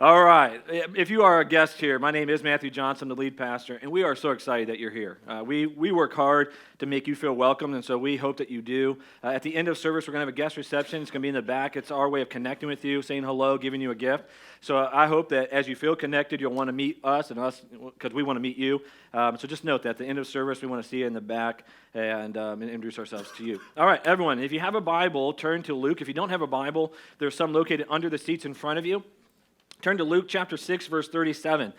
All right. If you are a guest here, my name is Matthew Johnson, the lead pastor, and we are so excited that you're here. We work hard to make you feel welcome, and so we hope that you do. At the end of service, we're going to have a guest reception. It's going to be in the back. It's our way of connecting with you, saying hello, giving you a gift. So I hope that as you feel connected, you'll want to meet us, because we want to meet you. So just note that at the end of service, we want to see you in the back and introduce ourselves to you. All right, everyone, if you have a Bible, turn to Luke. If you don't have a Bible, there's some located under the seats in front of you. Turn to Luke chapter 6, verse 37.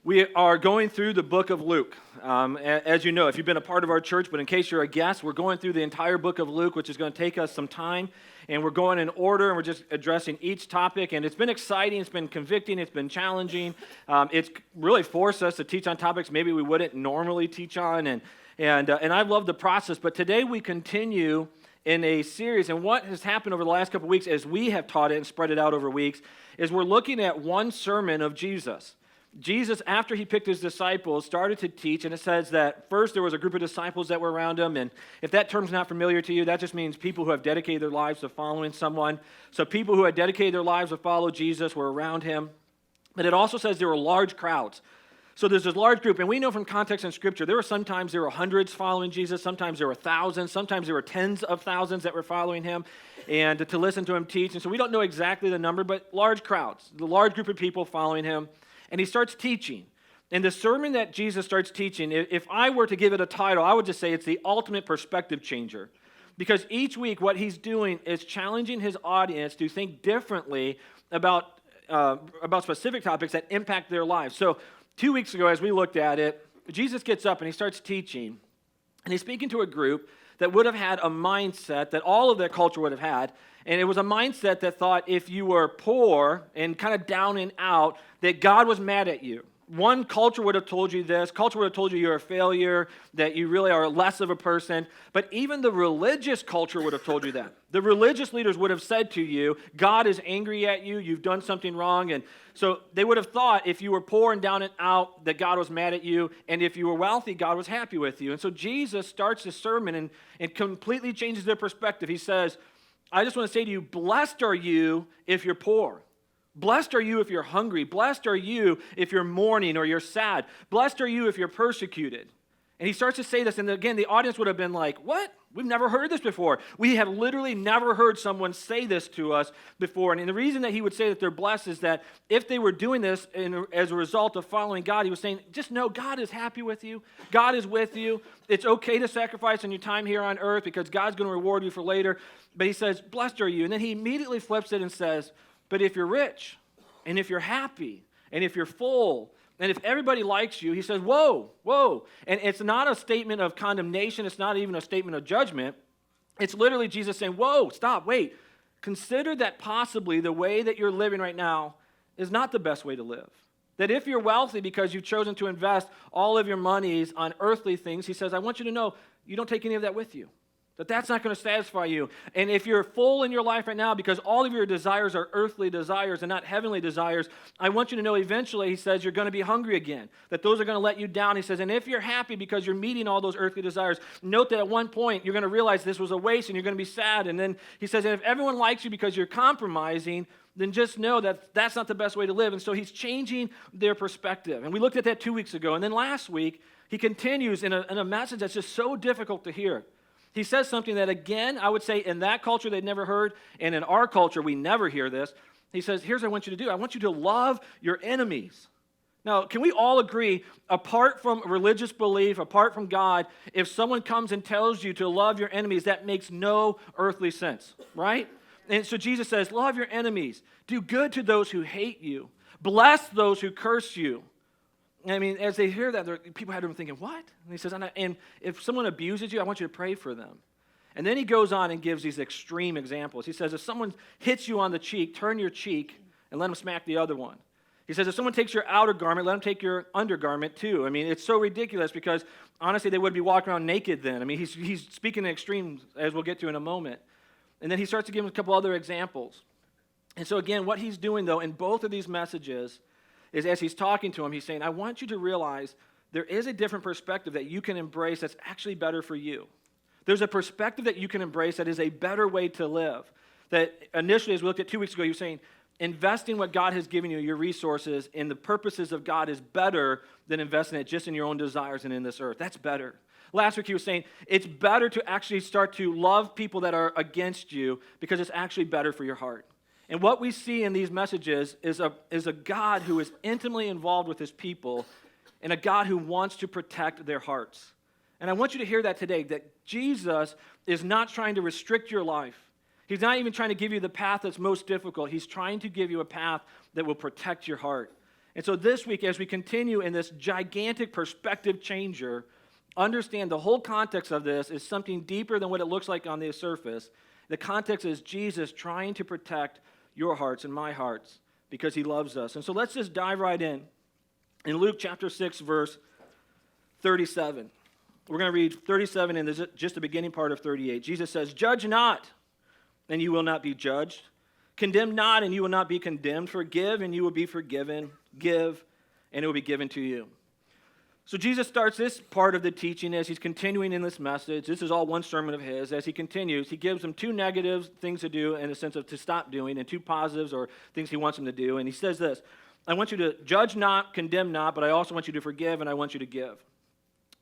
We are going through the book of Luke. As you know, if you've been a part of our church, but in case you're a guest, we're going through the entire book of Luke, which is going to take us some time. And we're going in order, and we're just addressing each topic. And it's been exciting, it's been convicting, it's been challenging. It's really forced us to teach on topics maybe we wouldn't normally teach on. And I've loved the process. But today we continue in a series, and what has happened over the last couple of weeks as we have taught it and spread it out over weeks is we're looking at one sermon of Jesus. Jesus, after he picked his disciples, started to teach, and it says that first there was a group of disciples that were around him, and if that term's not familiar to you, that just means people who have dedicated their lives to following someone. So people who had dedicated their lives to follow Jesus were around him, but it also says there were large crowds. So there's this large group, and we know from context in Scripture, sometimes there were hundreds following Jesus, sometimes there were thousands, sometimes there were tens of thousands that were following him, and to listen to him teach. And so we don't know exactly the number, but large crowds, the large group of people following him, and he starts teaching. And the sermon that Jesus starts teaching, if I were to give it a title, I would just say it's the ultimate perspective changer. Because each week what he's doing is challenging his audience to think differently about specific topics that impact their lives. So 2 weeks ago, as we looked at it, Jesus gets up and he starts teaching, and he's speaking to a group that would have had a mindset that all of their culture would have had, and it was a mindset that thought if you were poor and kind of down and out, that God was mad at you. One culture would have told you this. Culture would have told you you're a failure, that you really are less of a person. But even the religious culture would have told you that. The religious leaders would have said to you, God is angry at you, you've done something wrong. And so they would have thought if you were poor and down and out, that God was mad at you. And if you were wealthy, God was happy with you. And so Jesus starts the sermon and completely changes their perspective. He says, I just want to say to you, blessed are you if you're poor. Blessed are you if you're hungry. Blessed are you if you're mourning or you're sad. Blessed are you if you're persecuted. And he starts to say this, and again, the audience would have been like, what? We've never heard this before. We have literally never heard someone say this to us before. And the reason that he would say that they're blessed is that if they were doing this as a result of following God, he was saying, just know God is happy with you. God is with you. It's okay to sacrifice on your time here on earth because God's going to reward you for later. But he says, blessed are you. And then he immediately flips it and says, but if you're rich, and if you're happy, and if you're full, and if everybody likes you, he says, whoa, whoa. And it's not a statement of condemnation. It's not even a statement of judgment. It's literally Jesus saying, whoa, stop, wait. Consider that possibly the way that you're living right now is not the best way to live. That if you're wealthy because you've chosen to invest all of your monies on earthly things, he says, I want you to know you don't take any of that with you. That's not going to satisfy you. And if you're full in your life right now because all of your desires are earthly desires and not heavenly desires, I want you to know eventually, he says, you're going to be hungry again. That those are going to let you down. He says, and if you're happy because you're meeting all those earthly desires, note that at one point you're going to realize this was a waste and you're going to be sad. And then he says, and if everyone likes you because you're compromising, then just know that that's not the best way to live. And so he's changing their perspective. And we looked at that 2 weeks ago. And then last week, he continues in a message that's just so difficult to hear. He says something that, again, I would say in that culture they'd never heard, and in our culture we never hear this. He says, here's what I want you to do. I want you to love your enemies. Now, can we all agree, apart from religious belief, apart from God, if someone comes and tells you to love your enemies, that makes no earthly sense, right? And so Jesus says, love your enemies. Do good to those who hate you. Bless those who curse you. I mean, as they hear that, people had them thinking, what? And he says, and if someone abuses you, I want you to pray for them. And then he goes on and gives these extreme examples. He says, if someone hits you on the cheek, turn your cheek and let them smack the other one. He says, if someone takes your outer garment, let them take your undergarment too. I mean, it's so ridiculous because, honestly, they would be walking around naked then. I mean, he's speaking in extremes, as we'll get to in a moment. And then he starts to give them a couple other examples. And so, again, what he's doing, though, in both of these messages is as he's talking to him, he's saying, I want you to realize there is a different perspective that you can embrace that's actually better for you. There's a perspective that you can embrace that is a better way to live. That initially, as we looked at 2 weeks ago, he was saying, investing what God has given you, your resources, in the purposes of God is better than investing it just in your own desires and in this earth. That's better. Last week he was saying it's better to actually start to love people that are against you because it's actually better for your heart. And what we see in these messages is a God who is intimately involved with his people and a God who wants to protect their hearts. And I want you to hear that today, that Jesus is not trying to restrict your life. He's not even trying to give you the path that's most difficult. He's trying to give you a path that will protect your heart. And so this week, as we continue in this gigantic perspective changer, understand the whole context of this is something deeper than what it looks like on the surface. The context is Jesus trying to protect your hearts and my hearts because he loves us. And so let's just dive right in. In Luke chapter 6, verse 37. We're going to read 37 and just the beginning part of 38. Jesus says, "Judge not, and you will not be judged. Condemn not, and you will not be condemned. Forgive, and you will be forgiven. Give, and it will be given to you." So Jesus starts this part of the teaching as he's continuing in this message. This is all one sermon of his. As he continues, he gives them two negative things to do in the sense of to stop doing, and two positives or things he wants them to do. And he says this, I want you to judge not, condemn not, but I also want you to forgive, and I want you to give.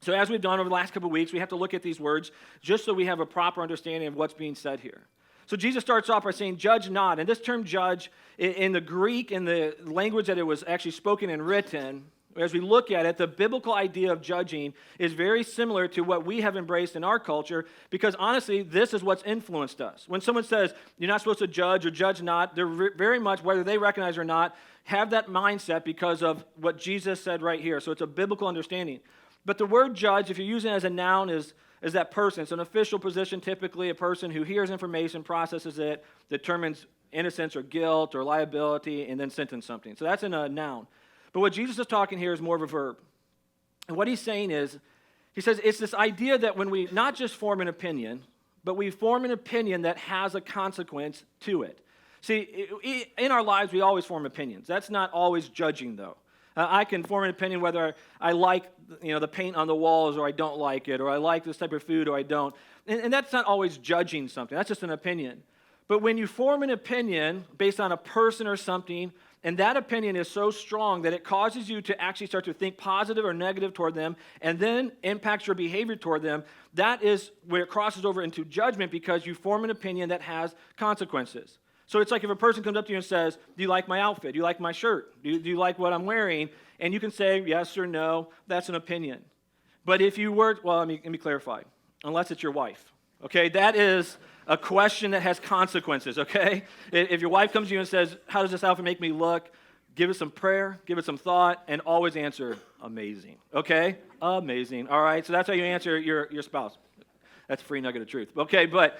So as we've done over the last couple of weeks, we have to look at these words just so we have a proper understanding of what's being said here. So Jesus starts off by saying, judge not. And this term judge, in the Greek, in the language that it was actually spoken and written, as we look at it, the biblical idea of judging is very similar to what we have embraced in our culture because, honestly, this is what's influenced us. When someone says, you're not supposed to judge or judge not, they're very much, whether they recognize it or not, have that mindset because of what Jesus said right here. So it's a biblical understanding. But the word judge, if you're using it as a noun, is that person. It's an official position, typically a person who hears information, processes it, determines innocence or guilt or liability, and then sentence something. So that's in a noun. But what Jesus is talking here is more of a verb. And what he's saying is, he says it's this idea that when we not just form an opinion, but we form an opinion that has a consequence to it. See, in our lives, we always form opinions. That's not always judging, though. I can form an opinion whether I like, the paint on the walls or I don't like it, or I like this type of food or I don't. And that's not always judging something. That's just an opinion. But when you form an opinion based on a person or something, and that opinion is so strong that it causes you to actually start to think positive or negative toward them, and then impacts your behavior toward them, that is where it crosses over into judgment because you form an opinion that has consequences. So it's like if a person comes up to you and says, do you like my outfit? Do you like my shirt? Do you like what I'm wearing? And you can say yes or no. That's an opinion. But if you were, well, let me clarify. Unless it's your wife, okay? That is a question that has consequences, okay? If your wife comes to you and says, how does this outfit make me look? Give it some prayer, give it some thought, and always answer, amazing, okay? Amazing, all right? So that's how you answer your spouse. That's a free nugget of truth, okay? But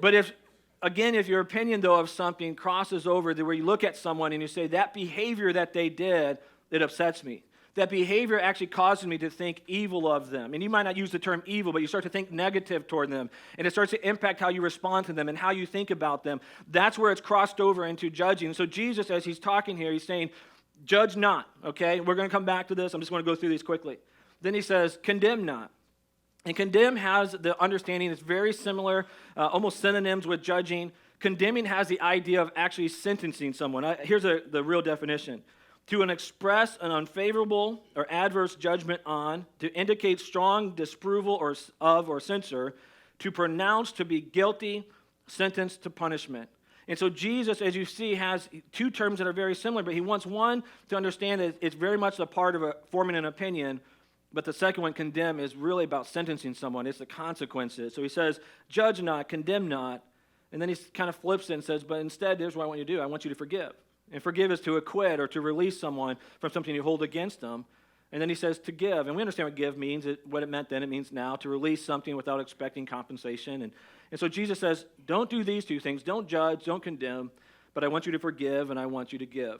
if... Again, if your opinion, though, of something crosses over to where you look at someone and you say, that behavior that they did, it upsets me. That behavior actually causes me to think evil of them. And you might not use the term evil, but you start to think negative toward them. And it starts to impact how you respond to them and how you think about them. That's where it's crossed over into judging. So Jesus, as he's talking here, he's saying, judge not, okay? We're going to come back to this. I'm just going to go through these quickly. Then he says, condemn not. And condemn has the understanding, it's very similar, almost synonyms with judging. Condemning has the idea of actually sentencing someone. Here's the real definition. To express an unfavorable or adverse judgment on, to indicate strong disapproval or censure, to pronounce to be guilty, sentenced to punishment. And so Jesus, as you see, has two terms that are very similar, but he wants one to understand that it's very much a part of forming an opinion. But the second one, condemn, is really about sentencing someone. It's the consequences. So he says, judge not, condemn not. And then he kind of flips it and says, but instead, here's what I want you to do. I want you to forgive. And forgive is to acquit or to release someone from something you hold against them. And then he says to give. And we understand what give means, what it meant then, it means now, to release something without expecting compensation. And so Jesus says, don't do these two things. Don't judge, don't condemn, but I want you to forgive and I want you to give.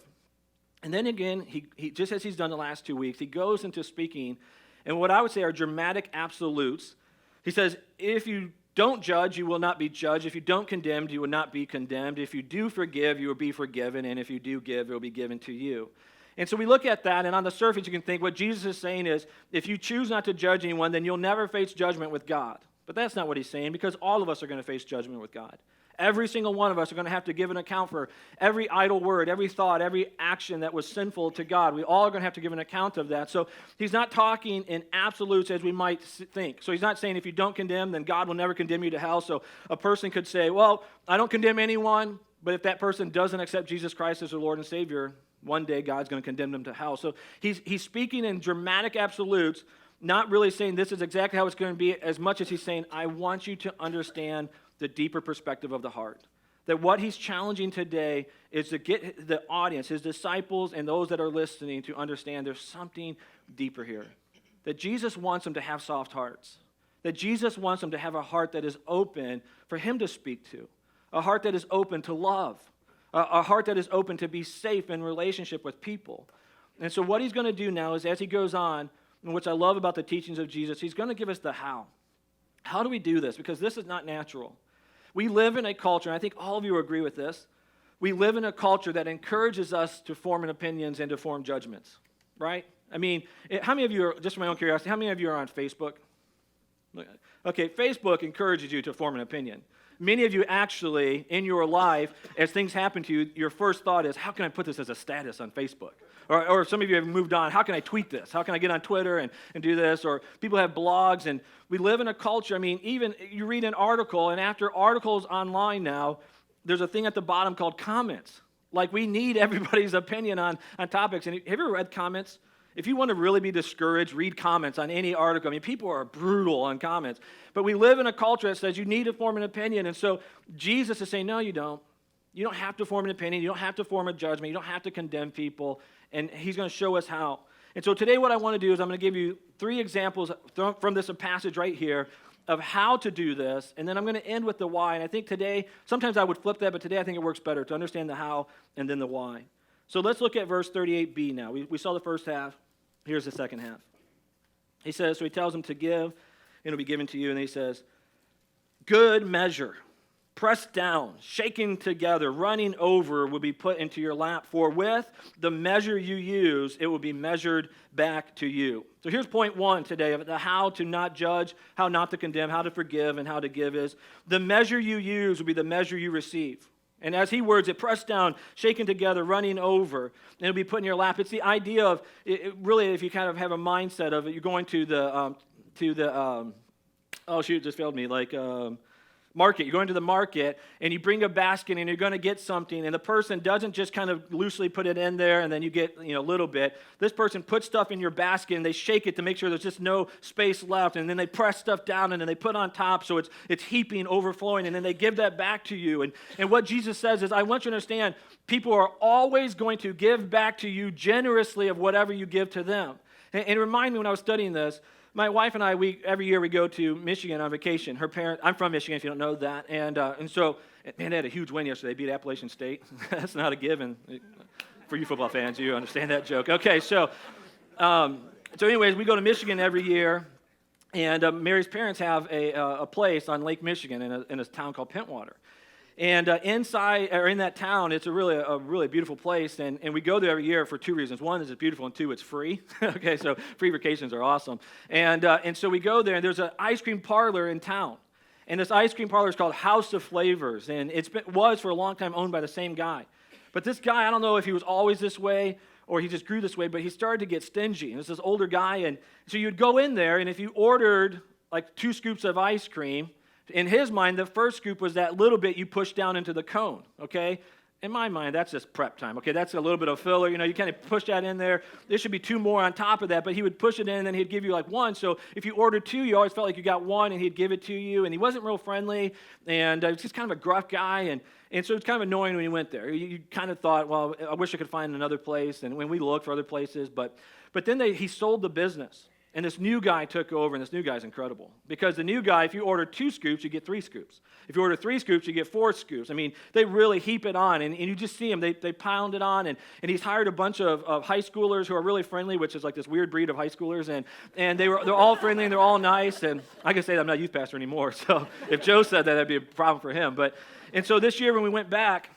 And then again, he just as he's done the last 2 weeks, he goes into speaking and what I would say are dramatic absolutes. He says, if you don't judge, you will not be judged. If you don't condemn, you will not be condemned. If you do forgive, you will be forgiven. And if you do give, it will be given to you. And so we look at that, and on the surface, you can think what Jesus is saying is, if you choose not to judge anyone, then you'll never face judgment with God. But that's not what he's saying, because all of us are going to face judgment with God. Every single one of us are going to have to give an account for every idle word, every thought, every action that was sinful to God. We all are going to have to give an account of that. So he's not talking in absolutes as we might think. So he's not saying if you don't condemn, then God will never condemn you to hell. So a person could say, well, I don't condemn anyone, but if that person doesn't accept Jesus Christ as their Lord and Savior, one day God's going to condemn them to hell. So he's speaking in dramatic absolutes, not really saying this is exactly how it's going to be, as much as he's saying, I want you to understand the deeper perspective of the heart. That what he's challenging today is to get the audience, his disciples and those that are listening, to understand there's something deeper here. That Jesus wants them to have soft hearts. That Jesus wants them to have a heart that is open for him to speak to. A heart that is open to love. A heart that is open to be safe in relationship with people. And so what he's going to do now is, as he goes on, and which I love about the teachings of Jesus, he's going to give us the how. How do we do this? Because this is not natural. We live in a culture, and I think all of you agree with this, we live in a culture that encourages us to form opinions and to form judgments, right? I mean, how many of you are, just for my own curiosity, how many of you are on Facebook? Okay, Facebook encourages you to form an opinion. Many of you actually, in your life, as things happen to you, your first thought is, how can I put this as a status on Facebook? Or some of you have moved on, how can I tweet this? How can I get on Twitter and do this? Or people have blogs, and we live in a culture, I mean, even you read an article, and after articles online now, there's a thing at the bottom called comments. Like, we need everybody's opinion on topics. And have you ever read comments? If you want to really be discouraged, read comments on any article. I mean, people are brutal on comments. But we live in a culture that says you need to form an opinion. And so Jesus is saying, no, you don't. You don't have to form an opinion. You don't have to form a judgment. You don't have to condemn people. And he's going to show us how. And so today what I want to do is I'm going to give you 3 examples from this passage right here of how to do this. And then I'm going to end with the why. And I think today, sometimes I would flip that, but today I think it works better to understand the how and then the why. So let's look at verse 38b now. We saw the first half. Here's the second half. He says, so he tells them to give, and it'll be given to you. And he says, good measure, pressed down, shaken together, running over will be put into your lap. For with the measure you use, it will be measured back to you. So here's point 1 today of the how to not judge, how not to condemn, how to forgive, and how to give is the measure you use will be the measure you receive. And as he words it, pressed down, shaken together, running over, and it'll be put in your lap. It's the idea of, really, if you kind of have a mindset of it, you're going to the oh shoot, it just failed me, market. You're going to the market, and you bring a basket, and you're going to get something, and the person doesn't just kind of loosely put it in there, and then you get a little bit. This person puts stuff in your basket, and they shake it to make sure there's just no space left, and then they press stuff down, and then they put on top, so it's heaping, overflowing, and then they give that back to you. And what Jesus says is, I want you to understand, people are always going to give back to you generously of whatever you give to them. And remind me when I was studying this, my wife and I, every year we go to Michigan on vacation. Her parents, I'm from Michigan, if you don't know that, and so, man, they had a huge win yesterday. They beat Appalachian State. That's not a given. For you football fans, you understand that joke. Okay, so anyways, we go to Michigan every year, and Mary's parents have a place on Lake Michigan in a town called Pentwater. And inside, or in that town, it's a really beautiful place, and we go there every year for 2 reasons. One is it's beautiful, and 2, it's free. Okay, so free vacations are awesome. And so we go there, and there's an ice cream parlor in town. And this ice cream parlor is called House of Flavors, and was for a long time owned by the same guy. But this guy, I don't know if he was always this way or he just grew this way, but he started to get stingy. And it's this older guy, and so you'd go in there, and if you ordered like 2 scoops of ice cream, in his mind, the first scoop was that little bit you push down into the cone, okay? In my mind, that's just prep time, okay? That's a little bit of filler, you kind of push that in there. There should be 2 more on top of that, but he would push it in, and then he'd give you like 1. So if you ordered 2, you always felt like you got 1, and he'd give it to you, and he wasn't real friendly, and he was just kind of a gruff guy, and so it's kind of annoying when you went there. You kind of thought, well, I wish I could find another place, and when we looked for other places, but then he sold the business. And this new guy took over, and this new guy's incredible. Because the new guy, if you order 2 scoops, you get 3 scoops. If you order 3 scoops, you get 4 scoops. I mean, they really heap it on, and you just see them. They pound it on, and he's hired a bunch of high schoolers who are really friendly, which is like this weird breed of high schoolers, and they're all friendly, and they're all nice, and I can say that I'm not a youth pastor anymore, so if Joe said that, that'd be a problem for him. And so this year when we went back,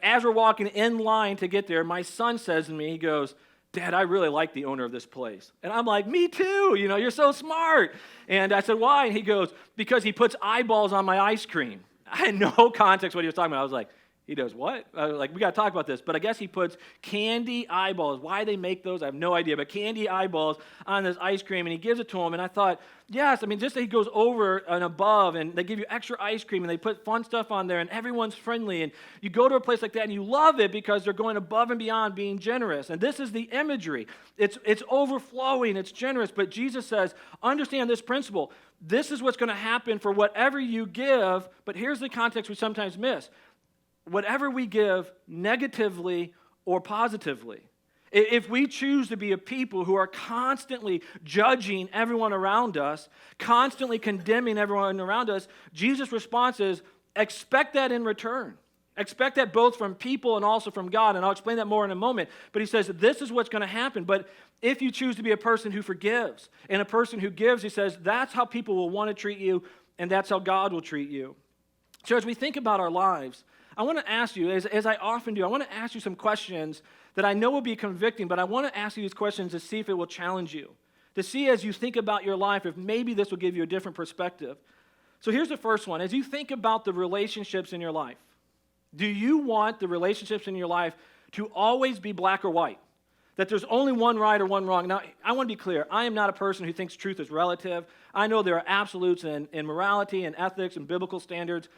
as we're walking in line to get there, my son says to me, he goes, Dad, I really like the owner of this place. And I'm like, me too, you're so smart. And I said, why? And he goes, because he puts eyeballs on my ice cream. I had no context what he was talking about. I was like, he does what? I was like, we got to talk about this. But I guess he puts candy eyeballs. Why they make those, I have no idea. But candy eyeballs on this ice cream, and he gives it to him. And I thought, yes, I mean, just that he goes over and above, and they give you extra ice cream, and they put fun stuff on there, and everyone's friendly. And you go to a place like that, and you love it because they're going above and beyond being generous. And this is the imagery. It's overflowing. It's generous. But Jesus says, understand this principle. This is what's going to happen for whatever you give. But here's the context we sometimes miss. Whatever we give negatively or positively. If we choose to be a people who are constantly judging everyone around us, constantly condemning everyone around us, Jesus' response is, expect that in return. Expect that both from people and also from God, and I'll explain that more in a moment. But he says, this is what's going to happen. But if you choose to be a person who forgives and a person who gives, he says, that's how people will want to treat you, and that's how God will treat you. So as we think about our lives, I want to ask you, as I often do, I want to ask you some questions that I know will be convicting, but I want to ask you these questions to see if it will challenge you, to see as you think about your life if maybe this will give you a different perspective. So here's the first one. As you think about the relationships in your life, do you want the relationships in your life to always be black or white? That there's only one right or one wrong? Now, I want to be clear. I am not a person who thinks truth is relative. I know there are absolutes in morality and ethics and biblical standards.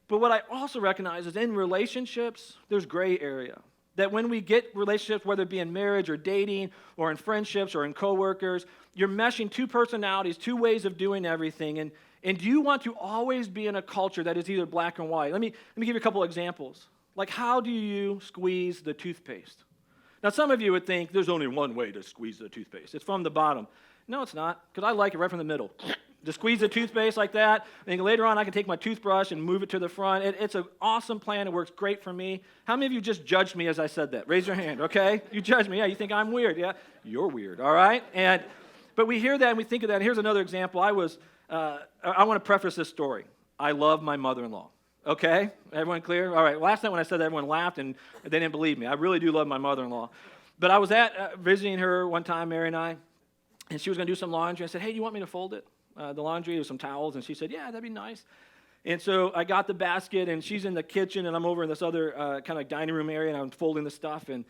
But what I also recognize is in relationships, there's gray area. That when we get relationships, whether it be in marriage or dating or in friendships or in coworkers, you're meshing two personalities, two ways of doing everything. And do you want to always be in a culture that is either black or white? Let me give you a couple examples. Like, how do you squeeze the toothpaste? Now, some of you would think there's only one way to squeeze the toothpaste. It's from the bottom. No, it's not, because I like it right from the middle. To squeeze the toothpaste like that, and later on I can take my toothbrush and move it to the front. It's an awesome plan. It works great for me. How many of you just judged me as I said that? Raise your hand, okay? You judged me. Yeah, you think I'm weird. Yeah, you're weird, all right? But we hear that and we think of that. And here's another example. I want to preface this story. I love my mother-in-law, okay? Everyone clear? All right, last night when I said that, everyone laughed and they didn't believe me. I really do love my mother-in-law. But I was visiting her one time, Mary and I, and she was going to do some laundry. I said, hey, do you want me to fold it? The laundry with some towels, and she said, yeah, that'd be nice. And so I got the basket, and she's in the kitchen, and I'm over in this other kind of like dining room area, and I'm folding the stuff, and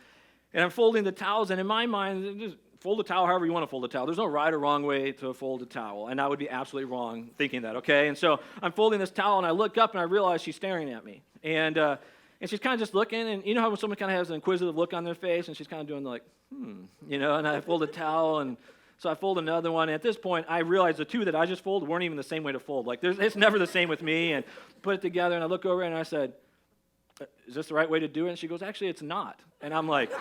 I'm folding the towels, and in my mind, just fold a towel however you want to fold a towel. There's no right or wrong way to fold a towel, and I would be absolutely wrong thinking that, okay? And so I'm folding this towel, and I look up, and I realize she's staring at me, and she's kind of just looking, and you know how when someone kind of has an inquisitive look on their face, and she's kind of doing like, and I fold a towel, and so I fold another one, and at this point, I realize the two that I just folded weren't even the same way to fold. Like, it's never the same with me, and put it together, and I look over, and I said, is this the right way to do it? And she goes, actually, it's not. And I'm like,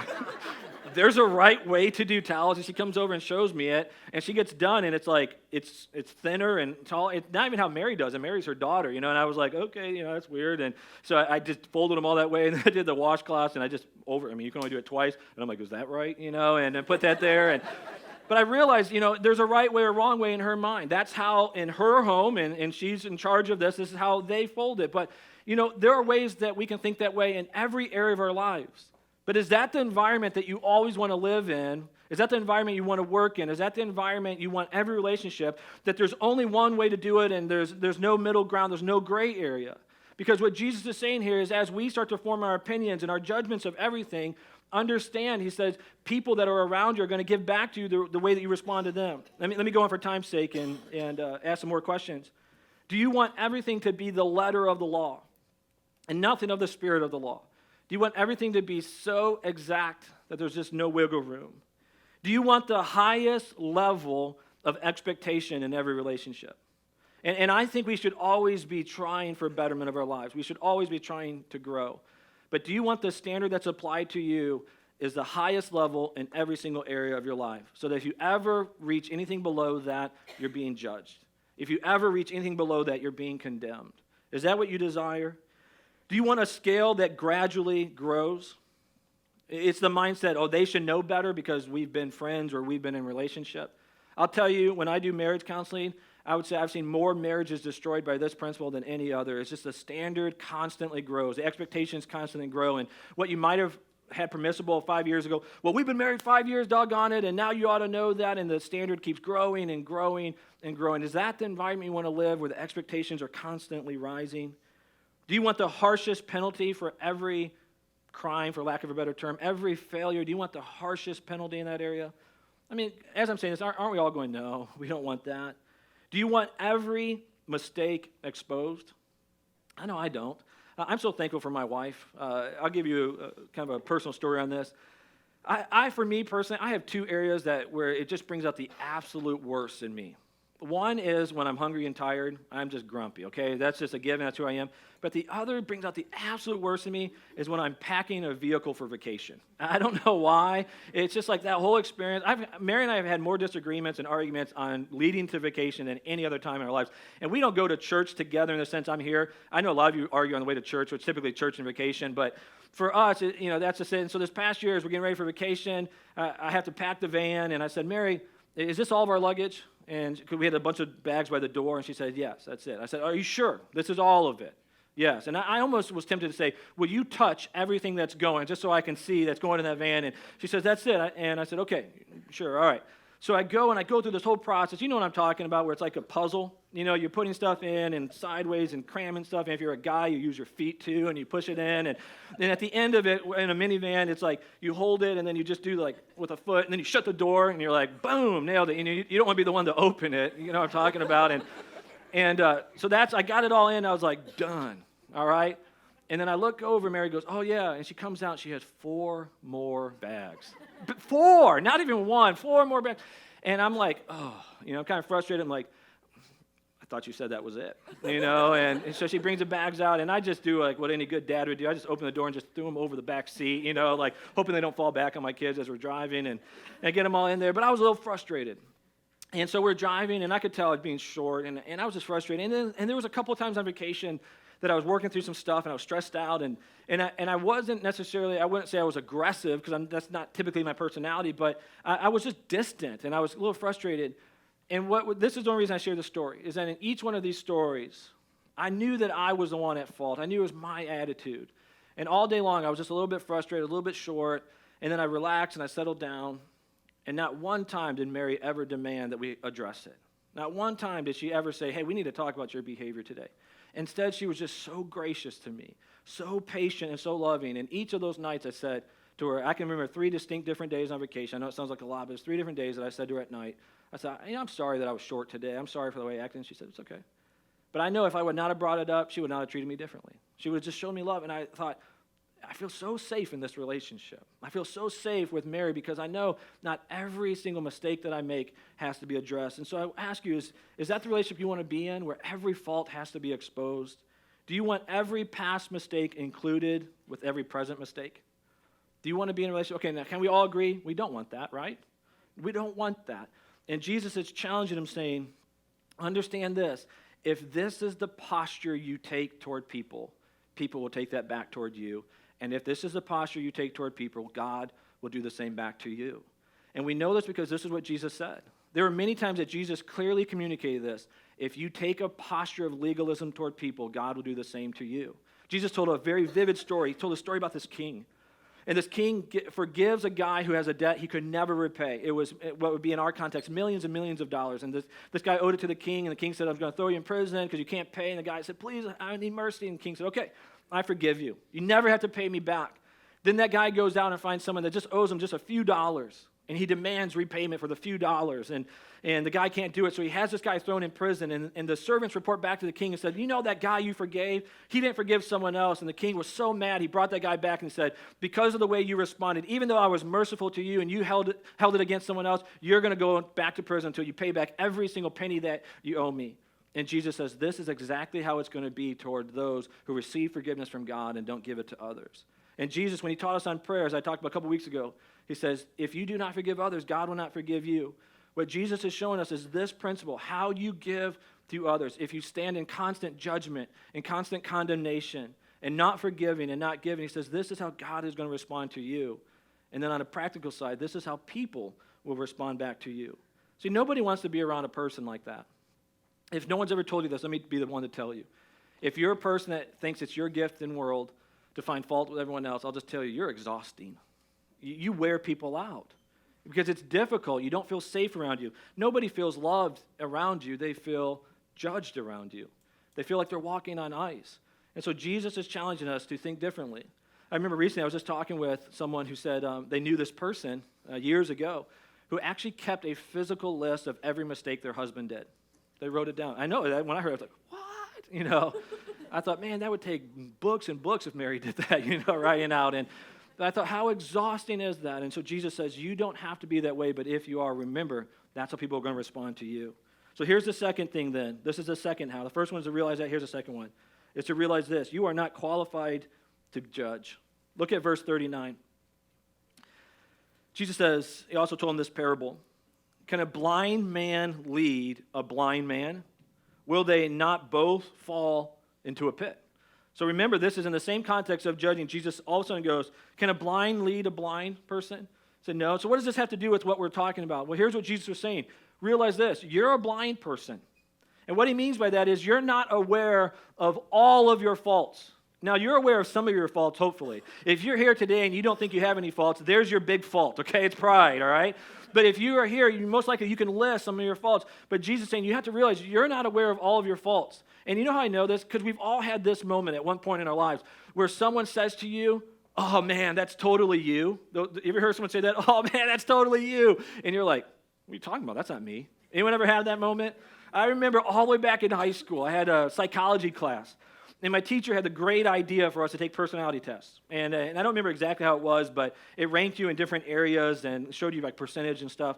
there's a right way to do towels, and she comes over and shows me it, and she gets done, and it's like, it's thinner and tall. It's not even how Mary does it. Mary's her daughter, and I was like, okay, that's weird, and so I just folded them all that way, and then I did the washcloths, and you can only do it twice, and I'm like, is that right, and then put that there, But I realized, there's a right way or wrong way in her mind. That's how in her home, and she's in charge of this is how they fold it. But, there are ways that we can think that way in every area of our lives. But is that the environment that you always want to live in? Is that the environment you want to work in? Is that the environment you want every relationship, that there's only one way to do it and there's no middle ground, there's no gray area? Because what Jesus is saying here is as we start to form our opinions and our judgments of everything, understand, he says, people that are around you are going to give back to you the way that you respond to them. Let me go on for time's sake and ask some more questions. Do you want everything to be the letter of the law and nothing of the spirit of the law? Do you want everything to be so exact that there's just no wiggle room? Do you want the highest level of expectation in every relationship? And I think we should always be trying for betterment of our lives. We should always be trying to grow. But do you want the standard that's applied to you is the highest level in every single area of your life? So that if you ever reach anything below that, you're being judged. If you ever reach anything below that, you're being condemned. Is that what you desire? Do you want a scale that gradually grows? It's the mindset, they should know better because we've been friends or we've been in relationship. I'll tell you, when I do marriage counseling, I would say I've seen more marriages destroyed by this principle than any other. It's just the standard constantly grows. The expectations constantly grow. And what you might have had permissible 5 years ago, well, we've been married 5 years, doggone it, and now you ought to know that, and the standard keeps growing and growing and growing. Is that the environment you want to live where the expectations are constantly rising? Do you want the harshest penalty for every crime, for lack of a better term, every failure? Do you want the harshest penalty in that area? I mean, as I'm saying this, aren't we all going, no, we don't want that? Do you want every mistake exposed? I know I don't. I'm so thankful for my wife. I'll give you kind of a personal story on this. For me personally, I have two areas where it just brings out the absolute worst in me. One is when I'm hungry and tired, I'm just grumpy, okay? That's just a given, that's who I am. But the other brings out the absolute worst in me is when I'm packing a vehicle for vacation. I don't know why. It's just like that whole experience. Mary and I have had more disagreements and arguments on leading to vacation than any other time in our lives. And we don't go to church together in the sense I'm here. I know a lot of you argue on the way to church, which is typically church and vacation, but for us, that's just it. And so this past year, as we're getting ready for vacation, I have to pack the van, and I said, Mary, is this all of our luggage? And we had a bunch of bags by the door, and she said, yes, that's it. I said, are you sure? This is all of it? Yes. And I almost was tempted to say, will you touch everything that's going, just so I can see that's going in that van? And she says, that's it. And I said, okay, sure, all right. So I go through this whole process. You know what I'm talking about, where it's like a puzzle. You're putting stuff in and sideways and cramming stuff. And if you're a guy, you use your feet too, and you push it in. And then at the end of it, in a minivan, it's like you hold it, and then you just do like with a foot, and then you shut the door, and you're like, boom, nailed it. And you don't want to be the one to open it. You know what I'm talking about? And so I got it all in. I was like, done. All right. And then I look over, Mary goes, oh, yeah. And she comes out, and she has 4 more bags. 4, not even 1, 4 more bags. And I'm like, oh, I'm kind of frustrated. I'm like, I thought you said that was it, And so she brings the bags out, and I just do like what any good dad would do. I just open the door and just threw them over the back seat, like hoping they don't fall back on my kids as we're driving and get them all in there. But I was a little frustrated. And so we're driving, and I could tell it being short, and I was just frustrated. And there was a couple of times on vacation that I was working through some stuff, and I was stressed out, and I wasn't necessarily, I wouldn't say I was aggressive, because that's not typically my personality, but I was just distant, and I was a little frustrated. And this is the only reason I share this story, is that in each one of these stories, I knew that I was the one at fault. I knew it was my attitude. And all day long, I was just a little bit frustrated, a little bit short, and then I relaxed, and I settled down, and not one time did Mary ever demand that we address it. Not one time did she ever say, hey, we need to talk about your behavior today. Instead, she was just so gracious to me, so patient and so loving. And each of those nights I said to her, I can remember 3 distinct different days on vacation. I know it sounds like a lot, but it's 3 different days that I said to her at night. I said, I'm sorry that I was short today. I'm sorry for the way I acted. And she said, it's okay. But I know if I would not have brought it up, she would not have treated me differently. She would have just shown me love. And I thought, I feel so safe in this relationship. I feel so safe with Mary because I know not every single mistake that I make has to be addressed. And so I ask you, is that the relationship you want to be in, where every fault has to be exposed? Do you want every past mistake included with every present mistake? Do you want to be in a relationship? Okay, now can we all agree? We don't want that, right? We don't want that. And Jesus is challenging him, saying, understand this. If this is the posture you take toward people, people will take that back toward you. And if this is the posture you take toward people, God will do the same back to you. And we know this because this is what Jesus said. There were many times that Jesus clearly communicated this. If you take a posture of legalism toward people, God will do the same to you. Jesus told a very vivid story. He told a story about this king. And this king forgives a guy who has a debt he could never repay. It was what would be in our context millions and millions of dollars. And this guy owed it to the king, and the king said, I'm going to throw you in prison because you can't pay. And the guy said, please, I need mercy. And the king said, okay, I forgive you. You never have to pay me back. Then that guy goes out and finds someone that just owes him just a few dollars, and he demands repayment for the few dollars, and the guy can't do it, so he has this guy thrown in prison, and the servants report back to the king and said, that guy you forgave, he didn't forgive someone else, and the king was so mad, he brought that guy back and said, because of the way you responded, even though I was merciful to you and you held it against someone else, you're going to go back to prison until you pay back every single penny that you owe me. And Jesus says, this is exactly how it's going to be toward those who receive forgiveness from God and don't give it to others. And Jesus, when he taught us on prayer, as I talked about a couple weeks ago, he says, if you do not forgive others, God will not forgive you. What Jesus is showing us is this principle, how you give to others. If you stand in constant judgment, in constant condemnation, and not forgiving and not giving, he says, this is how God is going to respond to you. And then on a practical side, this is how people will respond back to you. See, nobody wants to be around a person like that. If no one's ever told you this, let me be the one to tell you. If you're a person that thinks it's your gift in the world to find fault with everyone else, I'll just tell you, you're exhausting. You wear people out because it's difficult. You don't feel safe around you. Nobody feels loved around you. They feel judged around you. They feel like they're walking on ice. And so Jesus is challenging us to think differently. I remember recently I was just talking with someone who said they knew this person years ago who actually kept a physical list of every mistake their husband did. They wrote it down. I know that when I heard it, I was like, what? I thought, man, that would take books and books if Mary did that, writing out. And I thought, how exhausting is that? And so Jesus says, you don't have to be that way, but if you are, remember, that's how people are going to respond to you. So here's the second thing then. This is the second how. The first one is to realize that. Here's the second one. Is to realize this. You are not qualified to judge. Look at verse 39. Jesus says, he also told him this parable. Can a blind man lead a blind man? Will they not both fall into a pit? So remember, this is in the same context of judging. Jesus all of a sudden goes, can a blind lead a blind person? I said, no. So what does this have to do with what we're talking about? Well, here's what Jesus was saying. Realize this. You're a blind person. And what he means by that is you're not aware of all of your faults. Now, you're aware of some of your faults, hopefully. If you're here today and you don't think you have any faults, there's your big fault, okay? It's pride, all right? But if you are here, most likely you can list some of your faults. But Jesus is saying you have to realize you're not aware of all of your faults. And you know how I know this? Because we've all had this moment at one point in our lives where someone says to you, oh, man, that's totally you. You ever heard someone say that? Oh, man, that's totally you. And you're like, what are you talking about? That's not me. Anyone ever had that moment? I remember all the way back in high school, I had a psychology class. And my teacher had the great idea for us to take personality tests. And I don't remember exactly how it was, but it ranked you in different areas and showed you like percentage and stuff.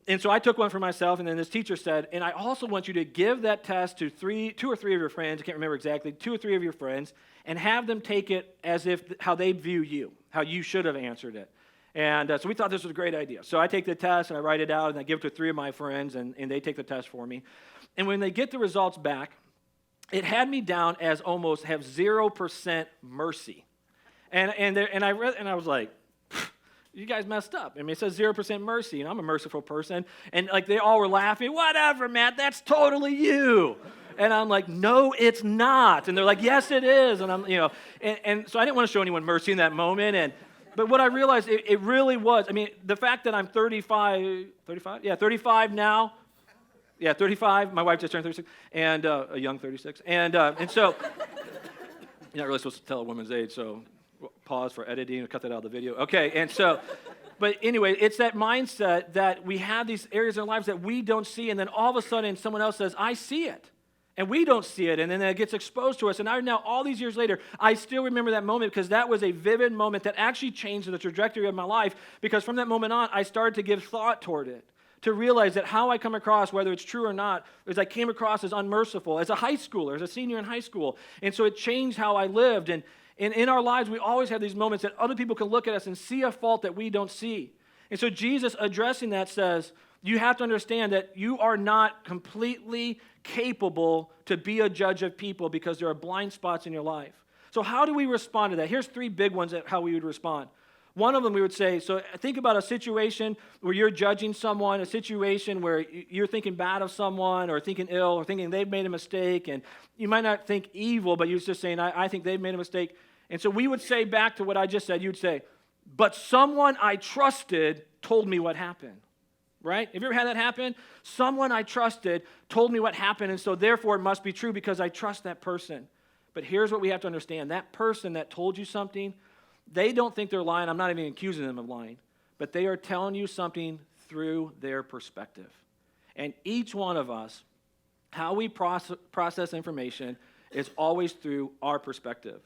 And so I took one for myself, and then this teacher said, and I also want you to give that test to two or three of your friends, I can't remember exactly, 2 or 3 of your friends, and have them take it as if how they view you, how you should have answered it. And so we thought this was a great idea. So I take the test, and I write it out, and I give it to 3 of my friends, and they take the test for me. And when they get the results back, it had me down as almost have 0% mercy. And I read, and I was like, you guys messed up. I mean, it says 0% mercy, and I'm a merciful person. And like they all were laughing, whatever, Matt, that's totally you. And I'm like, no, it's not. And they're like, yes, it is. And I'm, and so I didn't want to show anyone mercy in that moment. But what I realized, it really was, I mean, the fact that I'm 35? Yeah, 35 now. Yeah, 35. My wife just turned 36, and a young 36. And so, you're not really supposed to tell a woman's age, so pause for editing or cut that out of the video. Okay, and so, but anyway, it's that mindset that we have these areas in our lives that we don't see, and then all of a sudden someone else says, I see it. And we don't see it, and then it gets exposed to us. And now, all these years later, I still remember that moment because that was a vivid moment that actually changed the trajectory of my life, because from that moment on, I started to give thought toward it, to realize that how I come across, whether it's true or not, is I came across as unmerciful, as a high schooler, as a senior in high school. And so it changed how I lived. And in our lives, we always have these moments that other people can look at us and see a fault that we don't see. And so Jesus addressing that says, you have to understand that you are not completely capable to be a judge of people because there are blind spots in your life. So how do we respond to that? Here's 3 big ones at how we would respond. One of them we would say, so think about a situation where you're judging someone, a situation where you're thinking bad of someone or thinking ill or thinking they've made a mistake, and you might not think evil, but you're just saying, I think they've made a mistake. And so we would say back to what I just said, you'd say, but someone I trusted told me what happened, right? Have you ever had that happen? Someone I trusted told me what happened, and so therefore it must be true because I trust that person. But here's what we have to understand. That person that told you something, they don't think they're lying. I'm not even accusing them of lying. But they are telling you something through their perspective. And each one of us, how we process information is always through our perspective.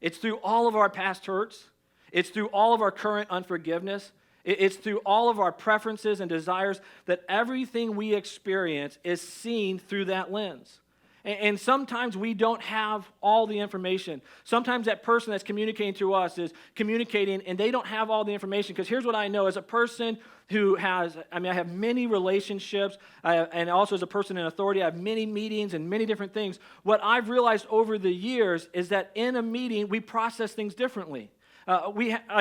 It's through all of our past hurts. It's through all of our current unforgiveness. It's through all of our preferences and desires that everything we experience is seen through that lens. And sometimes we don't have all the information. Sometimes that person that's communicating to us is communicating and they don't have all the information. Because here's what I know. As a person who has, I have many relationships, and also as a person in authority, I have many meetings and many different things. What I've realized over the years is that in a meeting, we process things differently.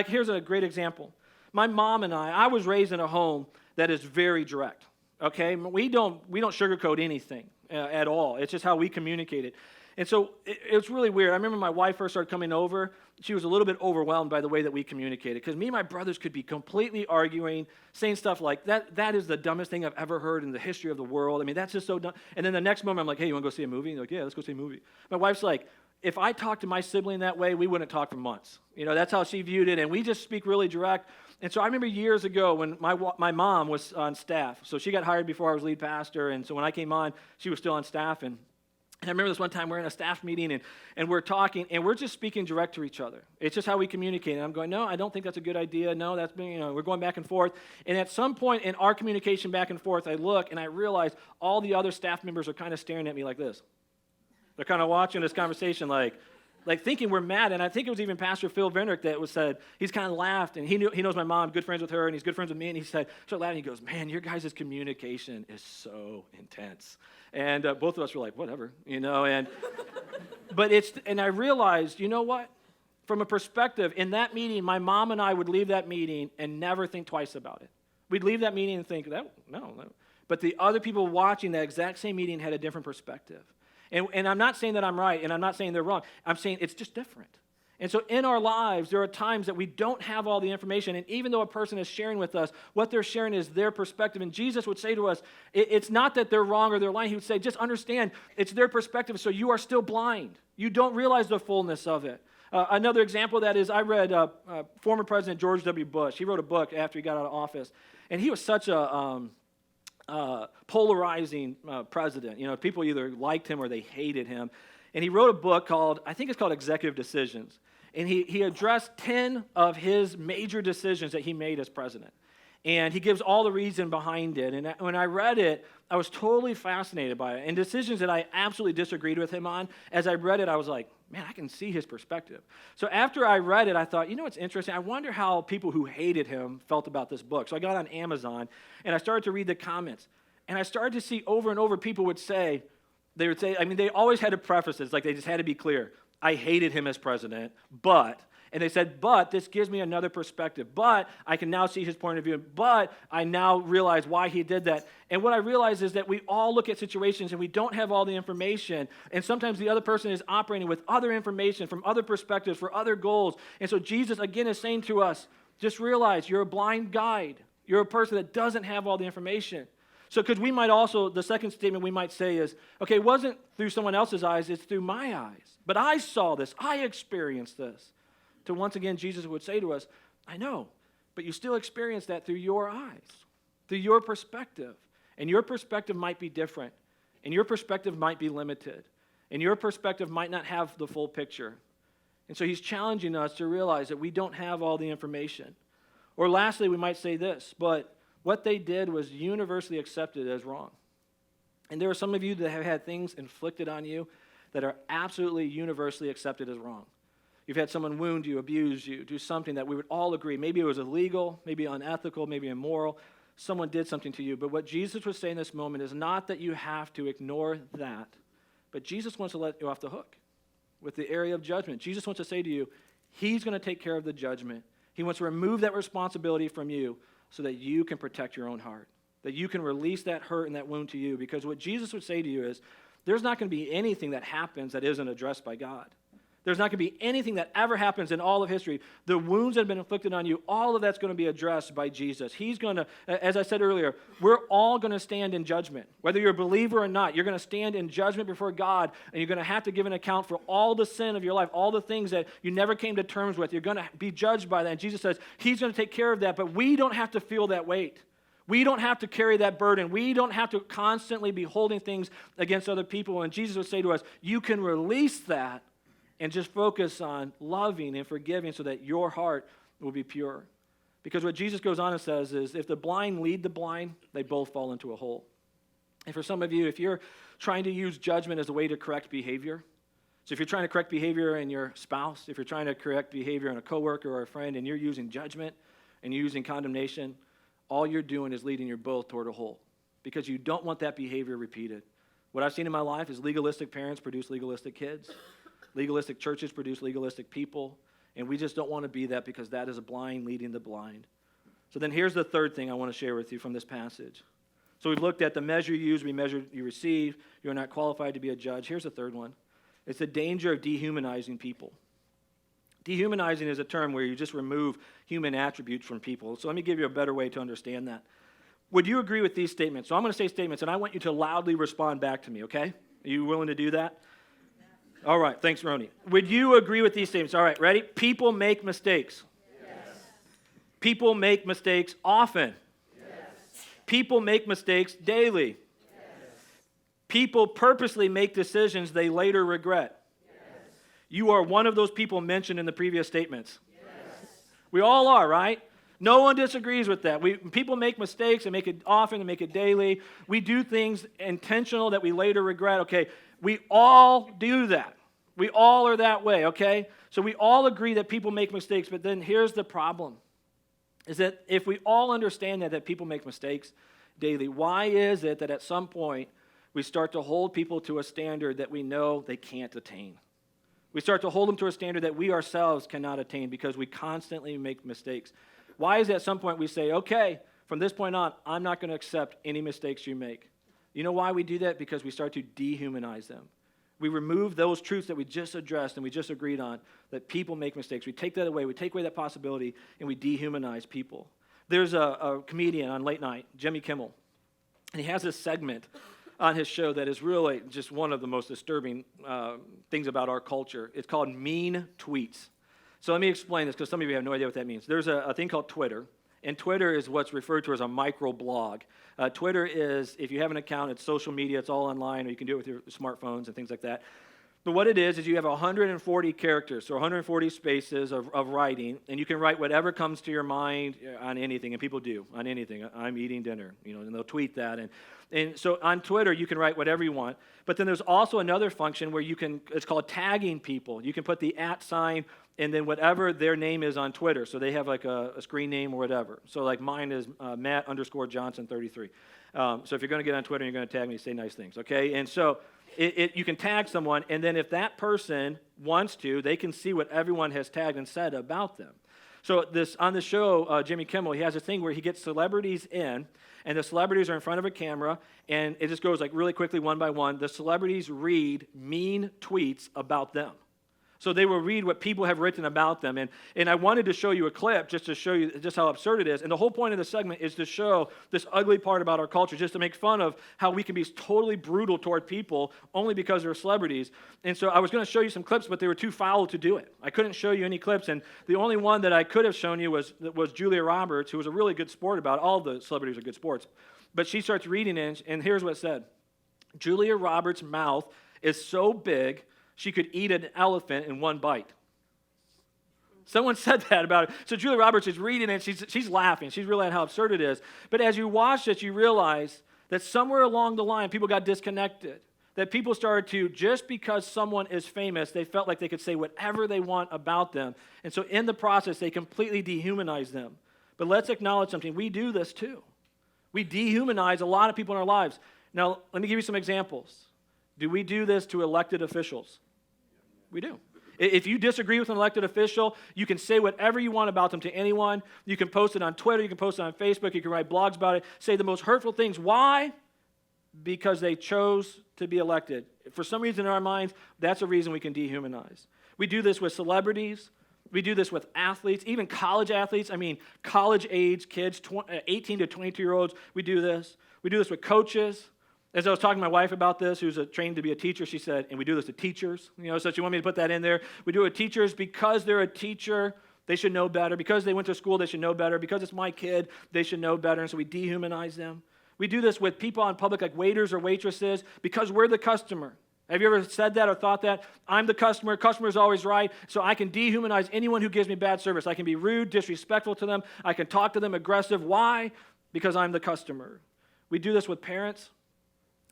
Here's a great example. My mom and I was raised in a home that is very direct. Okay, we don't sugarcoat anything at all. It's just how we communicate it. And so it's really weird. I remember my wife first started coming over. She was a little bit overwhelmed by the way that we communicated, because me and my brothers could be completely arguing, saying stuff like, that is the dumbest thing I've ever heard in the history of the world. I mean, that's just so dumb. And then the next moment, I'm like, hey, you want to go see a movie? And they're like, yeah, let's go see a movie. My wife's like, if I talked to my sibling that way, we wouldn't talk for months. That's how she viewed it, and we just speak really direct. And so I remember years ago when my mom was on staff. So she got hired before I was lead pastor, and so when I came on, she was still on staff. And I remember this one time we're in a staff meeting, and we're talking, and we're just speaking direct to each other. It's just how we communicate. And I'm going, no, I don't think that's a good idea. No, that's we're going back and forth. And at some point in our communication back and forth, I look, and I realize all the other staff members are kind of staring at me like this. They're kind of watching this conversation like thinking we're mad. And I think it was even Pastor Phil Vendrick that said, he's kind of laughed, and he knows my mom, good friends with her, and he's good friends with me, and he started laughing. He goes, man, your guys' communication is so intense. And both of us were like, whatever, and I realized, you know what? From a perspective, in that meeting, my mom and I would leave that meeting and never think twice about it. We'd leave that meeting and think, no. But the other people watching that exact same meeting had a different perspective. And I'm not saying that I'm right, and I'm not saying they're wrong. I'm saying it's just different. And so in our lives, there are times that we don't have all the information, and even though a person is sharing with us, what they're sharing is their perspective. And Jesus would say to us, it's not that they're wrong or they're lying. He would say, just understand, it's their perspective, so you are still blind. You don't realize the fullness of it. Another example of that is I read former President George W. Bush. He wrote a book after he got out of office, and he was such a polarizing president. People either liked him or they hated him. And he wrote a book called Executive Decisions. And he addressed 10 of his major decisions that he made as president. And he gives all the reason behind it. And when I read it, I was totally fascinated by it. And decisions that I absolutely disagreed with him on, as I read it, I was like, man, I can see his perspective. So after I read it, I thought, what's interesting? I wonder how people who hated him felt about this book. So I got on Amazon, and I started to read the comments. And I started to see over and over people would say, they always had to preface this, like they just had to be clear. I hated him as president, but, and they said, but this gives me another perspective. But I can now see his point of view. But I now realize why he did that. And what I realize is that we all look at situations and we don't have all the information. And sometimes the other person is operating with other information from other perspectives for other goals. And so Jesus, again, is saying to us, just realize you're a blind guide. You're a person that doesn't have all the information. So because we might also, the second statement we might say is, okay, it wasn't through someone else's eyes, it's through my eyes. But I saw this, I experienced this. To once again, Jesus would say to us, I know, but you still experience that through your eyes, through your perspective. And your perspective might be different, and your perspective might be limited, and your perspective might not have the full picture. And so he's challenging us to realize that we don't have all the information. Or lastly, we might say this, but what they did was universally accepted as wrong. And there are some of you that have had things inflicted on you that are absolutely universally accepted as wrong. You've had someone wound you, abuse you, do something that we would all agree. Maybe it was illegal, maybe unethical, maybe immoral. Someone did something to you. But what Jesus was saying in this moment is not that you have to ignore that, but Jesus wants to let you off the hook with the area of judgment. Jesus wants to say to you, he's going to take care of the judgment. He wants to remove that responsibility from you so that you can protect your own heart, that you can release that hurt and that wound to you. Because what Jesus would say to you is, there's not going to be anything that happens that isn't addressed by God. There's not going to be anything that ever happens in all of history. The wounds that have been inflicted on you, all of that's going to be addressed by Jesus. He's going to, as I said earlier, we're all going to stand in judgment. Whether you're a believer or not, you're going to stand in judgment before God, and you're going to have to give an account for all the sin of your life, all the things that you never came to terms with. You're going to be judged by that. And Jesus says he's going to take care of that, but we don't have to feel that weight. We don't have to carry that burden. We don't have to constantly be holding things against other people. And Jesus would say to us, you can release that and just focus on loving and forgiving so that your heart will be pure. Because what Jesus goes on and says is, if the blind lead the blind, they both fall into a hole. And for some of you, if you're trying to use judgment as a way to correct behavior, so if you're trying to correct behavior in your spouse, if you're trying to correct behavior in a coworker or a friend, and you're using judgment and you're using condemnation, all you're doing is leading you both toward a hole because you don't want that behavior repeated. What I've seen in my life is legalistic parents produce legalistic kids. Legalistic churches produce legalistic people, and we just don't want to be that because that is a blind leading the blind. So then here's the third thing I want to share with you from this passage. So we've looked at the measure you use, we measure you receive. You're not qualified to be a judge. Here's the third one. It's the danger of dehumanizing people. Dehumanizing is a term where you just remove human attributes from people. So let me give you a better way to understand that. Would you agree with these statements? So I'm going to say statements, and I want you to loudly respond back to me, okay? Are you willing to do that? All right, thanks, Roni. Would you agree with these statements? All right, ready? People make mistakes. Yes. People make mistakes often. Yes. People make mistakes daily. Yes. People purposely make decisions they later regret. Yes. You are one of those people mentioned in the previous statements. Yes. We all are, right? No one disagrees with that. People make mistakes and make it often and make it daily. We do things intentional that we later regret. Okay, we all do that. We all are that way, okay? So we all agree that people make mistakes, but then here's the problem, is that if we all understand that people make mistakes daily, why is it that at some point we start to hold people to a standard that we know they can't attain? We start to hold them to a standard that we ourselves cannot attain because we constantly make mistakes. Why is it at some point we say, okay, from this point on, I'm not going to accept any mistakes you make? You know why we do that? Because we start to dehumanize them. We remove those truths that we just addressed and we just agreed on, that people make mistakes. We take that away. We take away that possibility, and we dehumanize people. There's a comedian on late night, Jimmy Kimmel, and he has this segment on his show that is really just one of the most disturbing things about our culture. It's called mean tweets. So let me explain this because some of you have no idea what that means. There's a thing called Twitter, and Twitter is what's referred to as a microblog. Twitter is, if you have an account, it's social media, it's all online, or you can do it with your smartphones and things like that. But what it is you have 140 characters, so 140 spaces of writing, and you can write whatever comes to your mind on anything, and people do, on anything. I'm eating dinner, and they'll tweet that. And so on Twitter, you can write whatever you want. But then there's also another function where it's called tagging people. You can put the @ sign and then whatever their name is on Twitter. So they have like a screen name or whatever. So like mine is Matt_Johnson33. So if you're going to get on Twitter and you're going to tag me, say nice things, okay? And so you can tag someone, and then if that person wants to, they can see what everyone has tagged and said about them. So on the show, Jimmy Kimmel, he has a thing where he gets celebrities in, and the celebrities are in front of a camera, and it just goes like really quickly one by one. The celebrities read mean tweets about them. So they will read what people have written about them. And I wanted to show you a clip just to show you just how absurd it is. And the whole point of the segment is to show this ugly part about our culture, just to make fun of how we can be totally brutal toward people only because they're celebrities. And so I was going to show you some clips, but they were too foul to do it. I couldn't show you any clips. And the only one that I could have shown you was Julia Roberts, who was a really good sport about it. All the celebrities are good sports. But she starts reading it, and here's what it said. Julia Roberts' mouth is so big, she could eat an elephant in one bite. Someone said that about it. So Julia Roberts is reading it, she's laughing. She's realizing how absurd it is. But as you watch it, you realize that somewhere along the line, people got disconnected. That people started to, just because someone is famous, they felt like they could say whatever they want about them. And so in the process, they completely dehumanize them. But let's acknowledge something. We do this too. We dehumanize a lot of people in our lives. Now, let me give you some examples. Do we do this to elected officials? We do. If you disagree with an elected official, you can say whatever you want about them to anyone. You can post it on Twitter. You can post it on Facebook. You can write blogs about it. Say the most hurtful things. Why? Because they chose to be elected. For some reason in our minds, that's a reason we can dehumanize. We do this with celebrities. We do this with athletes, even college athletes. I mean, college-age kids, 18 to 22-year-olds. We do this. We do this with coaches. As I was talking to my wife about this, who's trained to be a teacher, she said, and we do this to teachers. So she wanted me to put that in there. We do it with teachers because they're a teacher. They should know better. Because they went to school, they should know better. Because it's my kid, they should know better. And so we dehumanize them. We do this with people in public like waiters or waitresses because we're the customer. Have you ever said that or thought that? I'm the customer. Customer's always right. So I can dehumanize anyone who gives me bad service. I can be rude, disrespectful to them. I can talk to them aggressive. Why? Because I'm the customer. We do this with parents.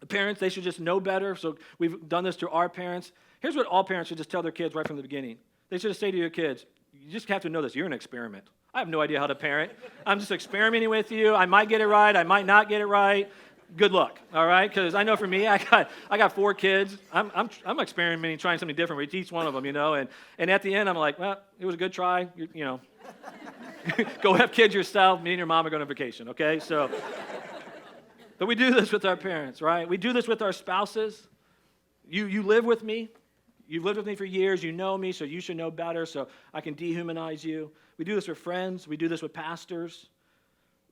Parents, they should just know better. So we've done this to our parents. Here's what all parents should just tell their kids right from the beginning. They should just say to your kids, you just have to know this. You're an experiment. I have no idea how to parent. I'm just experimenting with you. I might get it right. I might not get it right. Good luck, all right? Because I know for me, I got 4 kids. I'm experimenting, trying something different with each one of them, And at the end, I'm like, well, it was a good try. Go have kids yourself. Me and your mom are going on vacation, okay? So... But we do this with our parents, right? We do this with our spouses. You live with me. You've lived with me for years. You know me, so you should know better, so I can dehumanize you. We do this with friends. We do this with pastors.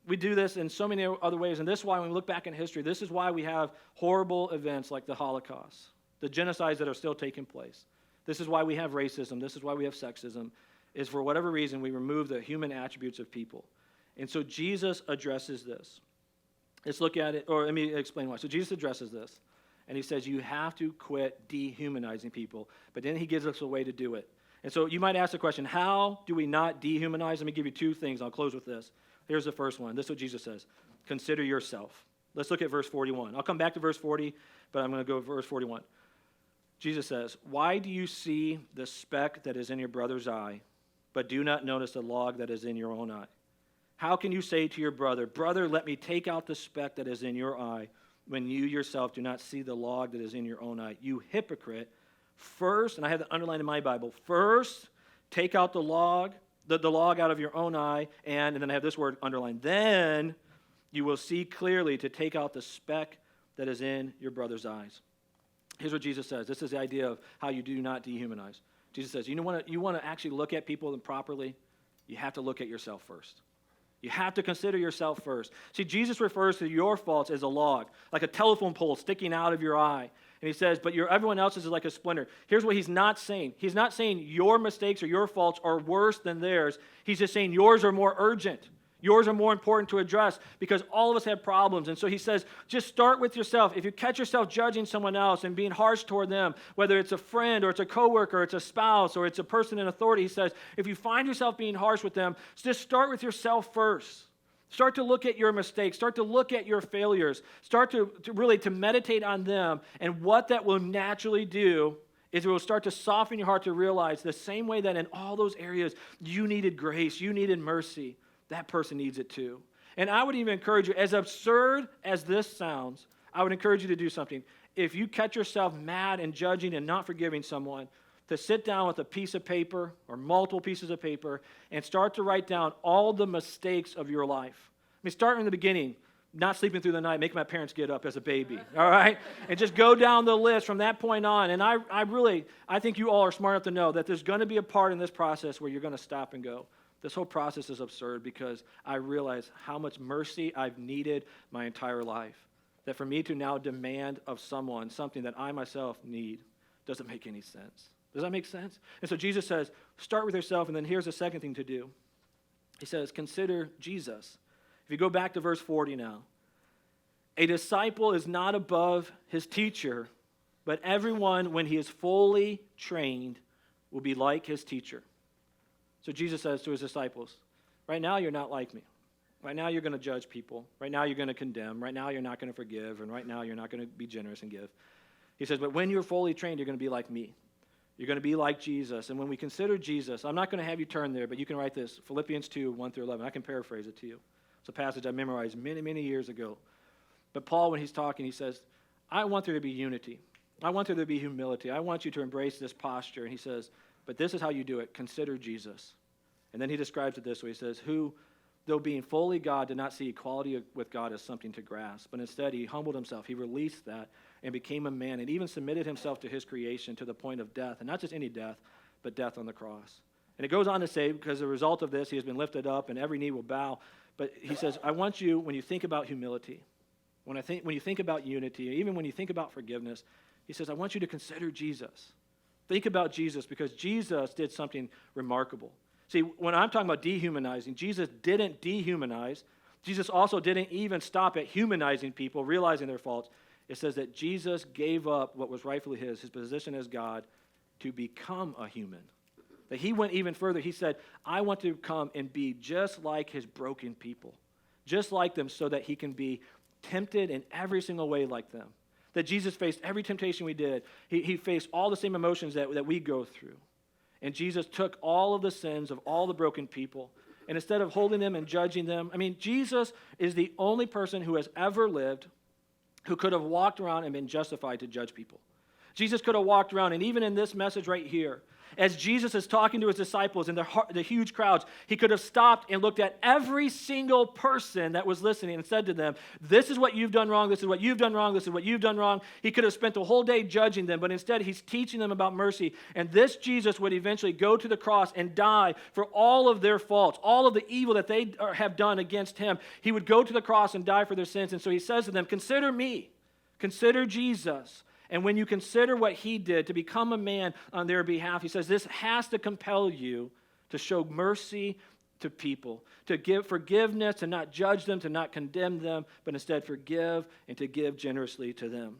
We do this in so many other ways, and this is why when we look back in history, this is why we have horrible events like the Holocaust. the genocides that are still taking place. This is why we have racism. This is why we have sexism, is for whatever reason we remove the human attributes of people. And so Jesus addresses this. Let's look at it, or let me explain why. So Jesus addresses this, and he says you have to quit dehumanizing people, but then he gives us a way to do it. And so you might ask the question, how do we not dehumanize? Let me give you two things. I'll close with this. Here's the first one. This is what Jesus says. Consider yourself. Let's look at verse 41. I'll come back to verse 40, but I'm going to go to verse 41. Jesus says, why do you see the speck that is in your brother's eye, but do not notice the log that is in your own eye? How can you say to your brother, brother, let me take out the speck that is in your eye, when you yourself do not see the log that is in your own eye? You hypocrite. First, and I have that underlined in my Bible, first take out the log out of your own eye, and then I have this word underlined, then you will see clearly to take out the speck that is in your brother's eyes. Here's what Jesus says. This is the idea of how you do not dehumanize. Jesus says, you want to actually look at people properly, you have to look at yourself first. You have to consider yourself first. See, Jesus refers to your faults as a log, like a telephone pole sticking out of your eye. And he says, but everyone else's is like a splinter. Here's what he's not saying. He's not saying your mistakes or your faults are worse than theirs. He's just saying yours are more urgent. Yours are more important to address because all of us have problems. And so he says, just start with yourself. If you catch yourself judging someone else and being harsh toward them, whether it's a friend or it's a coworker or it's a spouse or it's a person in authority, he says, if you find yourself being harsh with them, just start with yourself first. Start to look at your mistakes. Start to look at your failures. Start to really meditate on them. And what that will naturally do is it will start to soften your heart to realize the same way that in all those areas you needed grace, you needed mercy, that person needs it too. And I would even encourage you, as absurd as this sounds, I would encourage you to do something. If you catch yourself mad and judging and not forgiving someone, to sit down with a piece of paper or multiple pieces of paper and start to write down all the mistakes of your life. I mean, start in the beginning, not sleeping through the night, making my parents get up as a baby, all right? And just go down the list from that point on. And I think you all are smart enough to know that there's going to be a part in this process where you're going to stop and go, this whole process is absurd because I realize how much mercy I've needed my entire life. That for me to now demand of someone something that I myself need doesn't make any sense. Does that make sense? And so Jesus says, start with yourself, and then here's the second thing to do. He says, consider Jesus. If you go back to verse 40 now, a disciple is not above his teacher, but everyone, when he is fully trained, will be like his teacher. So Jesus says to his disciples, right now you're not like me. Right now you're going to judge people. Right now you're going to condemn. Right now you're not going to forgive. And right now you're not going to be generous and give. He says, but when you're fully trained, you're going to be like me. You're going to be like Jesus. And when we consider Jesus, I'm not going to have you turn there, but you can write this, Philippians 2, 1 through 11. I can paraphrase it to you. It's a passage I memorized many, many years ago. But Paul, when he's talking, he says, I want there to be unity. I want there to be humility. I want you to embrace this posture. And he says, but this is how you do it. Consider Jesus. And then he describes it this way. He says, who, though being fully God, did not see equality with God as something to grasp, but instead he humbled himself. He released that and became a man and even submitted himself to his creation to the point of death. And not just any death, but death on the cross. And it goes on to say, because as a result of this, he has been lifted up and every knee will bow. But he says, I want you, when you think about humility, when you think about unity, even when you think about forgiveness, he says, I want you to consider Jesus. Think about Jesus because Jesus did something remarkable. See, when I'm talking about dehumanizing, Jesus didn't dehumanize. Jesus also didn't even stop at humanizing people, realizing their faults. It says that Jesus gave up what was rightfully his position as God, to become a human. That he went even further. He said, I want to come and be just like his broken people, just like them so that he can be tempted in every single way like them. That Jesus faced every temptation we did. He faced all the same emotions that we go through. And Jesus took all of the sins of all the broken people, and instead of holding them and judging them, Jesus is the only person who has ever lived who could have walked around and been justified to judge people. Jesus could have walked around, and even in this message right here, as Jesus is talking to his disciples and the huge crowds, he could have stopped and looked at every single person that was listening and said to them, this is what you've done wrong, this is what you've done wrong, this is what you've done wrong. He could have spent the whole day judging them, but instead he's teaching them about mercy. And this Jesus would eventually go to the cross and die for all of their faults, all of the evil that they have done against him. He would go to the cross and die for their sins. And so he says to them, consider me, consider Jesus. And when you consider what he did to become a man on their behalf, he says this has to compel you to show mercy to people, to give forgiveness, to not judge them, to not condemn them, but instead forgive and to give generously to them.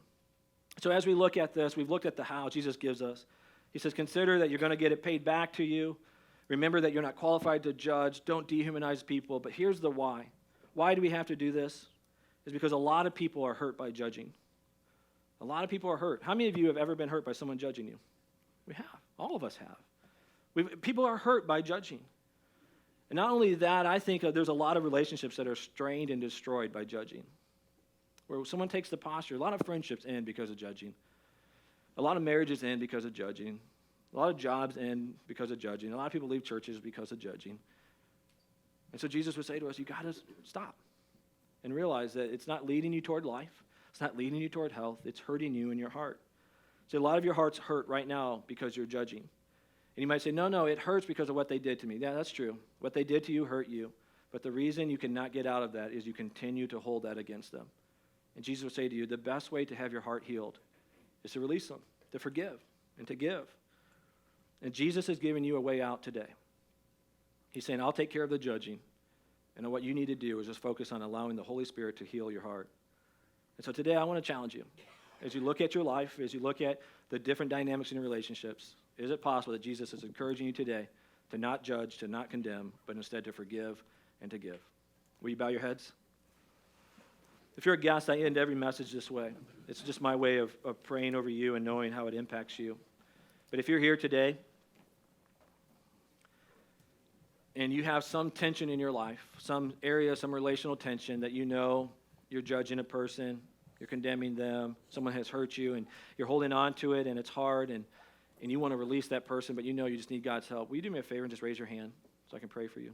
So as we look at this, we've looked at the how Jesus gives us. He says, consider that you're going to get it paid back to you. Remember that you're not qualified to judge. Don't dehumanize people. But here's the why. Why do we have to do this? It's because a lot of people are hurt by judging. A lot of people are hurt. How many of you have ever been hurt by someone judging you? We have. All of us have. People are hurt by judging. And not only that, I think there's a lot of relationships that are strained and destroyed by judging. Where someone takes the posture, a lot of friendships end because of judging. A lot of marriages end because of judging. A lot of jobs end because of judging. A lot of people leave churches because of judging. And so Jesus would say to us, you got to stop and realize that it's not leading you toward life. It's not leading you toward health. It's hurting you in your heart. So a lot of your heart's hurt right now because you're judging. And you might say, no, it hurts because of what they did to me. Yeah, that's true. What they did to you hurt you. But the reason you cannot get out of that is you continue to hold that against them. And Jesus would say to you, the best way to have your heart healed is to release them, to forgive, and to give. And Jesus has given you a way out today. He's saying, I'll take care of the judging. And what you need to do is just focus on allowing the Holy Spirit to heal your heart. And so today I want to challenge you. As you look at your life, as you look at the different dynamics in your relationships, is it possible that Jesus is encouraging you today to not judge, to not condemn, but instead to forgive and to give? Will you bow your heads? If you're a guest, I end every message this way. It's just my way of praying over you and knowing how it impacts you. But if you're here today and you have some tension in your life, some area, some relational tension that you know you're judging a person, you're condemning them, someone has hurt you, and you're holding on to it, and it's hard, and you want to release that person, but you know you just need God's help, will you do me a favor and just raise your hand so I can pray for you?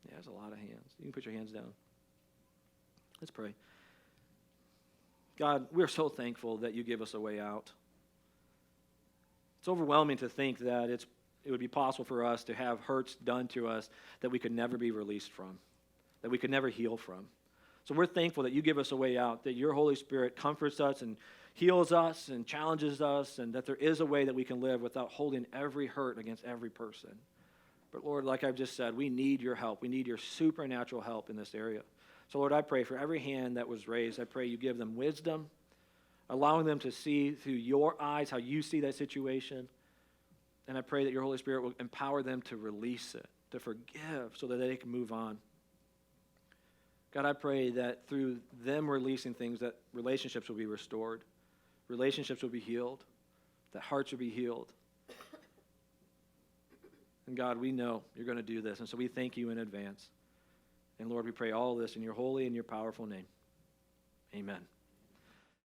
Yeah, there's a lot of hands. You can put your hands down. Let's pray. God, we're so thankful that you give us a way out. It's overwhelming to think that it would be possible for us to have hurts done to us that we could never be released from, that we could never heal from. So we're thankful that you give us a way out, that your Holy Spirit comforts us and heals us and challenges us, and that there is a way that we can live without holding every hurt against every person. But Lord, like I've just said, we need your help. We need your supernatural help in this area. So Lord, I pray for every hand that was raised, I pray you give them wisdom, allowing them to see through your eyes how you see that situation. And I pray that your Holy Spirit will empower them to release it, to forgive, so that they can move on. God, I pray that through them releasing things, that relationships will be restored, relationships will be healed, that hearts will be healed. And God, we know you're going to do this, and so we thank you in advance. And Lord, we pray all this in your holy and your powerful name. Amen.